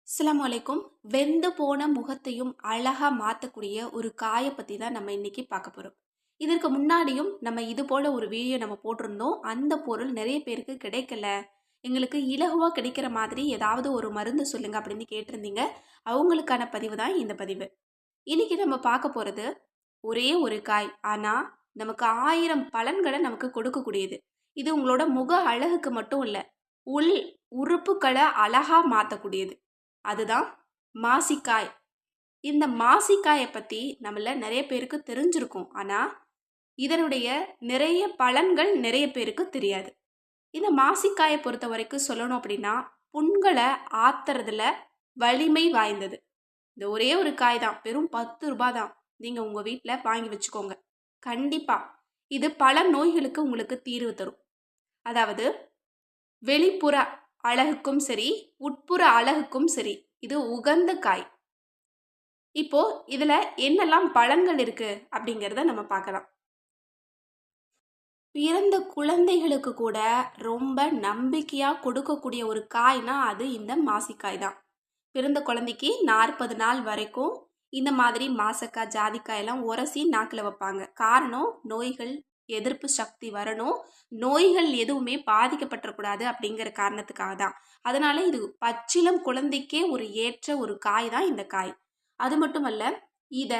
அஸ்ஸலாமு அலைக்கும். வெந்து போன முகத்தையும் அழகா மாத்தக்கூடிய ஒரு காய பத்தி தான் நம்ம இன்னைக்கு பார்க்க போறோம். இதற்கு முன்னாடியும் நம்ம இது போல ஒரு வீடியோ நம்ம போட்டிருந்தோம். அந்த பொருள் நிறைய பேருக்கு கிடைக்கல. எங்களுக்கு இலகுவா கிடைக்கிற மாதிரி ஏதாவது ஒரு மருந்து சொல்லுங்க அப்படின்னு கேட்டிருந்தீங்க. அவங்களுக்கான பதிவு தான் இந்த பதிவு. இன்னைக்கு நம்ம பார்க்க போறது ஒரே ஒரு காய். ஆனா நமக்கு 1000 பலன்களை நமக்கு கொடுக்கக்கூடியது. இது உங்களோட முக அழகுக்கு மட்டும் இல்ல, உள் உறுப்புகளை அழகா மாத்தக்கூடியது. அதுதான் மாசிக்காய். இந்த மாசிக்காய பத்தி நம்மள நிறைய பேருக்கு தெரிஞ்சிருக்கும். ஆனா இதனுடைய நிறைய பலன்கள் நிறைய பேருக்கு தெரியாது. இந்த மாசிக்காய பொறுத்த வரைக்கும் சொல்லணும் அப்படின்னா, புண்களை ஆத்துறதுல வலிமை வாய்ந்தது. இந்த ஒரே ஒரு காய் தான். வெறும் 10 ரூபாய் தான். நீங்க உங்க வீட்ல வாங்கி வச்சுக்கோங்க. கண்டிப்பா இது பல நோய்களுக்கு உங்களுக்கு தீர்வு தரும். அதாவது வெளிப்புற அழகுக்கும் சரி, உட்புற அழகுக்கும் சரி, இது உகந்த காய். இப்போ இதுல என்னெல்லாம் பலன்கள் இருக்கு அப்படிங்கிறத நம்ம பார்க்கலாம். பிறந்த குழந்தைகளுக்கு கூட ரொம்ப நம்பிக்கையா கொடுக்கக்கூடிய ஒரு காய்னா அது இந்த மாசிக்காய் தான். பிறந்த குழந்தைக்கு 40 நாள் வரைக்கும் இந்த மாதிரி மாசக்காய், ஜாதிக்காய் எல்லாம் உரசி நாக்கில் வைப்பாங்க. காரணம், நோய்கள் எதிர்ப்பு சக்தி வரணும், நோய்கள் எதுவுமே பாதிக்கப்பட்டக்கூடாது அப்படிங்கிற காரணத்துக்காக தான். அதனால இது பச்சிளம் குழந்தைக்கே ஒரு ஏற்ற ஒரு காய் தான் இந்த காய். அது மட்டுமல்ல, இத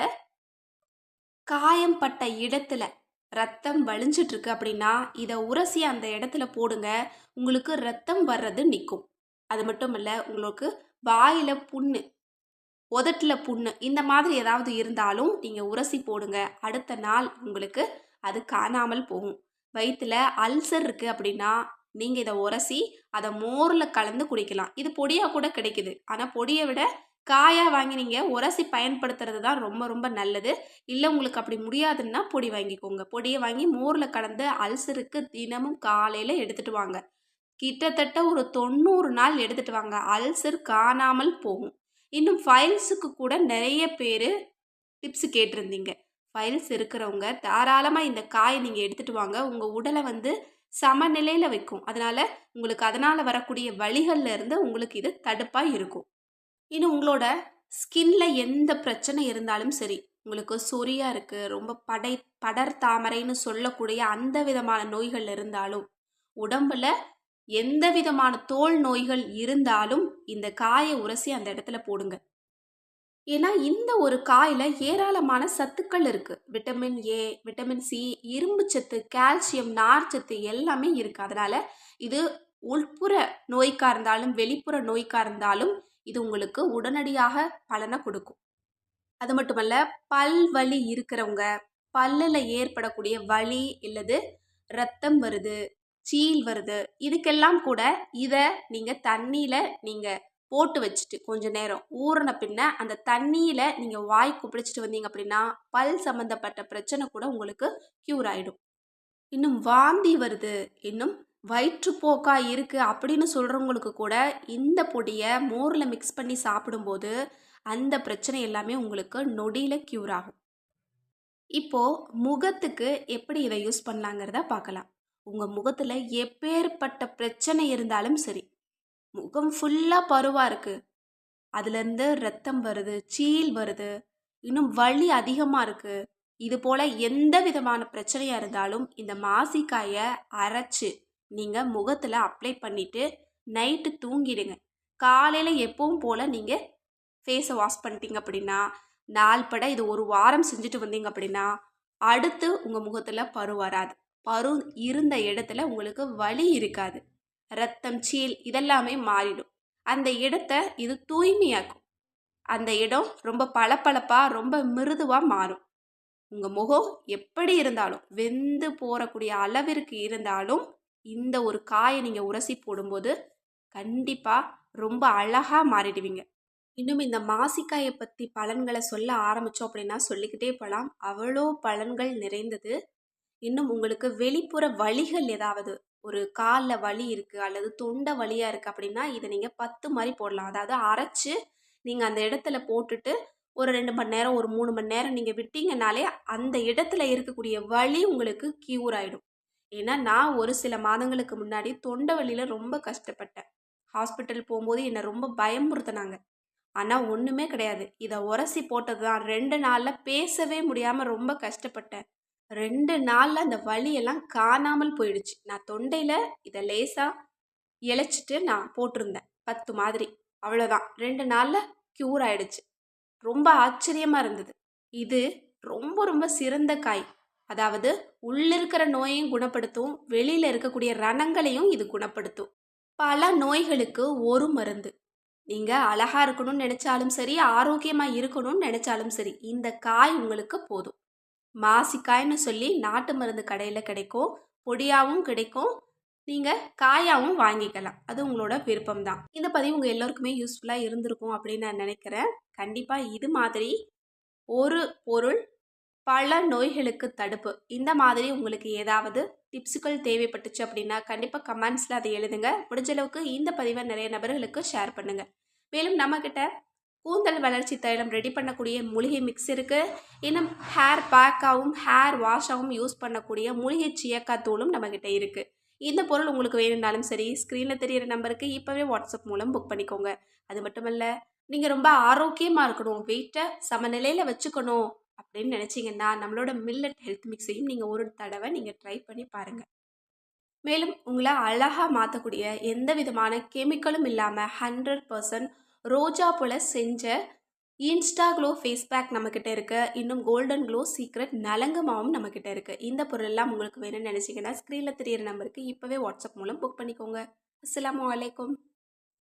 காயம் பட்ட இடத்துல ரத்தம் வழிஞ்சிட்டு இருக்கு அப்படின்னா இதை உரசி அந்த இடத்துல போடுங்க. உங்களுக்கு ரத்தம் வர்றது நிற்கும். அது மட்டும் இல்ல, உங்களுக்கு வாயில புண்ணு, உதட்டுல புண்ணு, இந்த மாதிரி ஏதாவது இருந்தாலும் நீங்க உரசி போடுங்க. அடுத்த நாள் உங்களுக்கு அது காணாமல் போகும். வயிற்றுல அல்சர் இருக்கு அப்படின்னா நீங்க இதை உரசி அதை மோர்ல கலந்து குடிக்கலாம். இது பொடியா கூட கிடைக்குது. ஆனா பொடியை விட காயா வாங்கி நீங்க உரசி பயன்படுத்துறது தான் ரொம்ப ரொம்ப நல்லது. இல்லை உங்களுக்கு அப்படி முடியாதுன்னா பொடி வாங்கிக்கோங்க. பொடியை வாங்கி மோர்ல கலந்து அல்சருக்கு தினமும் காலையில எடுத்துட்டு வாங்க. கிட்டத்தட்ட ஒரு 90 நாள் எடுத்துட்டு வாங்க. அல்சர் காணாமல் போகும். இன்னும் ஃபைல்ஸுக்கு கூட நிறைய பேர் டிப்ஸ் கேட்டிருந்தீங்க. ஃபைல்ஸ் இருக்கிறவங்க தாராளமாக இந்த காயை நீங்கள் எடுத்துட்டு வாங்க. உங்கள் உடலை சமநிலையில் வைக்கும். அதனால உங்களுக்கு அதனால் வரக்கூடிய வலிகள்ல இருந்து உங்களுக்கு இது தடுப்பாக இருக்கும். இன்னும் உங்களோட ஸ்கின்ல எந்த பிரச்சனை இருந்தாலும் சரி, உங்களுக்கு சொரியா இருக்கு, ரொம்ப படர் தாமரைன்னு சொல்லக்கூடிய அந்த விதமான நோய்கள் இருந்தாலும், உடம்புல எந்த விதமான தோல் நோய்கள் இருந்தாலும் இந்த காயை உரசி அந்த இடத்துல போடுங்க. ஏன்னா இந்த ஒரு காயில ஏராளமான சத்துக்கள் இருக்கு. விட்டமின் ஏ, விட்டமின் சி, இரும்பு சத்து, கால்சியம், நார்ச்சத்து எல்லாமே இருக்கு. அதனால இது உள்புற நோய்க்கா இருந்தாலும் வெளிப்புற நோய்க்கா இருந்தாலும் இது உங்களுக்கு உடனடியாக பலனை கொடுக்கும். அது மட்டுமல்ல, பல் வலி இருக்கிறவங்க, பல்லுல ஏற்படக்கூடிய வலி இல்லது ரத்தம் வருது, சீல் வருது, இதுக்கெல்லாம் கூட இதை நீங்க தண்ணியில நீங்க போட்டு வச்சுட்டு கொஞ்ச நேரம் ஊறின பின்ன அந்த தண்ணியில நீங்க வாய் குப்பிடிச்சிட்டு வந்தீங்க அப்படின்னா பல் சம்பந்தப்பட்ட பிரச்சனை கூட உங்களுக்கு கியூர் ஆயிடும். இன்னும் வாந்தி வருது, இன்னும் வயிற்றுப்போக்கா இருக்கு அப்படின்னு சொல்றவங்களுக்கு கூட இந்த பொடியை மோர்ல மிக்ஸ் பண்ணி சாப்பிடும்போது அந்த பிரச்சனை எல்லாமே உங்களுக்கு நொடியில கியூர் ஆகும். இப்போ முகத்துக்கு எப்படி இதை யூஸ் பண்ணலாங்கிறத பார்க்கலாம். உங்க முகத்துல எப்பேற்பட்ட பிரச்சனை இருந்தாலும் சரி, முகம் ஃபுல்லா பருவா இருக்கு, அதுல இருந்து ரத்தம் வருது, சீல் வருது, இன்னும் வலி அதிகமா இருக்கு, இது போல எந்த விதமான பிரச்சனையா இருந்தாலும் இந்த மாசிக்காயை அரைச்சு நீங்க முகத்துல அப்ளை பண்ணிட்டு நைட்டு தூங்கிடுங்க. காலையில எப்பவும் போல நீங்க ஃபேஸை வாஷ் பண்ணிட்டீங்க அப்படின்னா, நாள் பட இது ஒரு வாரம் செஞ்சுட்டு வந்தீங்க அப்படின்னா அடுத்து உங்க முகத்துல பரு வராது. பரு இருந்த இடத்துல உங்களுக்கு வலி இருக்காது. ரத்தம், சீல் இதெல்லாமே மாறிடும். அந்த இடத்த இது தூய்மையாக்கும். அந்த இடம் ரொம்ப பளபளப்பா, ரொம்ப மிருதுவா மாறும். உங்க முகம் எப்படி இருந்தாலும், வெந்து போறக்கூடிய அளவிற்கு இருந்தாலும், இந்த ஒரு காயை நீங்க உரசி போடும்போது கண்டிப்பா ரொம்ப அழகா மாறிடுவீங்க. இன்னும் இந்த மாசிக்காயை பற்றி பலன்களை சொல்ல ஆரம்பித்தோம் அப்படின்னா சொல்லிக்கிட்டே போகலாம். அவ்வளோ பலன்கள் நிறைந்தது. இன்னும் உங்களுக்கு வெளிப்புற வலிகள் ஏதாவது, ஒரு காலில் வலி இருக்குது அல்லது தொண்டை வலியாக இருக்குது அப்படின்னா இதை நீங்கள் 10 மாதிரி போடலாம். அதாவது அரைச்சு நீங்கள் அந்த இடத்துல போட்டுட்டு ஒரு 2 மணி நேரம், ஒரு 3 மணி நேரம் நீங்கள் விட்டீங்கனாலே அந்த இடத்துல இருக்கக்கூடிய வலி உங்களுக்கு கியூர் ஆகிடும். ஏன்னா நான் ஒரு சில மாதங்களுக்கு முன்னாடி தொண்டை வலியில் ரொம்ப கஷ்டப்பட்டேன். ஹாஸ்பிட்டல் போகும்போது என்னை ரொம்ப பயமுறுத்தினாங்க. ஆனால் ஒன்றுமே கிடையாது. இதை உரசி போட்டது தான் 2 நாளில் பேசவே முடியாமல் ரொம்ப கஷ்டப்பட்டேன். 2 நாளில் அந்த வலியெல்லாம் காணாமல் போயிடுச்சு. நான் தொண்டையில் இதை லேசாக இழைச்சிட்டு நான் போட்டிருந்தேன் 10 மாதிரி. அவ்வளோதான் 2 நாளில் க்யூர் ஆயிடுச்சு. ரொம்ப ஆச்சரியமாக இருந்தது. இது ரொம்ப ரொம்ப சிறந்த காய். அதாவது உள்ள இருக்கிற நோயையும் குணப்படுத்தும், வெளியில் இருக்கக்கூடிய ரணங்களையும் இது குணப்படுத்தும். பல நோய்களுக்கு ஒரு மருந்து. நீங்கள் அழகாக இருக்கணும்னு நினச்சாலும் சரி, ஆரோக்கியமாக இருக்கணும்னு நினச்சாலும் சரி, இந்த காய் உங்களுக்கு போதும். மாசிக்காய்னு சொல்லி நாட்டு மருந்து கடையில் கிடைக்கும், பொடியாகவும் கிடைக்கும், நீங்கள் காயாகவும் வாங்கிக்கலாம். அது உங்களோட விருப்பம் தான். இந்த பதிவு உங்கள் எல்லோருக்குமே யூஸ்ஃபுல்லாக இருந்திருக்கும் அப்படின்னு நான் நினைக்கிறேன். கண்டிப்பாக இது மாதிரி ஒரு பொருள் பல நோய்களுக்கு தடுப்பு. இந்த மாதிரி உங்களுக்கு ஏதாவது டிப்ஸுகள் தேவைப்பட்டுச்சு அப்படின்னா கண்டிப்பாக கமெண்ட்ஸில் அதை எழுதுங்க. முடிஞ்ச அளவுக்கு இந்த பதிவை நிறைய நபர்களுக்கு ஷேர் பண்ணுங்கள். மேலும் நம்மக்கிட்ட கூந்தல் வளர்ச்சி தைலம் ரெடி பண்ணக்கூடிய மூலிகை மிக்ஸ் இருக்குது. இன்னும் ஹேர் பேக்காகவும் ஹேர் வாஷாகவும் யூஸ் பண்ணக்கூடிய மூலிகை சீயக்காய் தூளும் நம்மக்கிட்ட இருக்குது. இந்த பொருள் உங்களுக்கு வேணும்னாலும் சரி, ஸ்க்ரீனில் தெரியிற நம்பருக்கு இப்போவே வாட்ஸ்அப் மூலம் புக் பண்ணிக்கோங்க. அது மட்டுமல்ல, நீங்கள் ரொம்ப ஆரோக்கியமாக இருக்கணும், வெயிட்டை சமநிலையில் வச்சுக்கணும் அப்படின்னு நினச்சிங்கன்னா நம்மளோட மில்லட் ஹெல்த் மிக்ஸையும் நீங்கள் ஒரு தடவை நீங்கள் ட்ரை பண்ணி பாருங்கள். மேலும் உங்களை அழகாக மாற்றக்கூடிய எந்த விதமான கெமிக்கலும் இல்லாமல் 100% ரோஜா போல் செஞ்ச இன்ஸ்டா க்ளோ ஃபேஸ் பேக் நம்மக்கிட்ட இருக்குது. இன்னும் கோல்டன் க்ளோ சீக்ரெட் நலங்கு மாவும் நம்மக்கிட்ட இருக்குது. இந்த பொருளெல்லாம் உங்களுக்கு வேணும்னு நினச்சிங்கன்னா ஸ்க்ரீனில் தெரியிற நம்பருக்கு இப்போவே வாட்ஸ்அப் மூலம் புக் பண்ணிக்கோங்க. அஸ்ஸலாமு அலைக்கும்.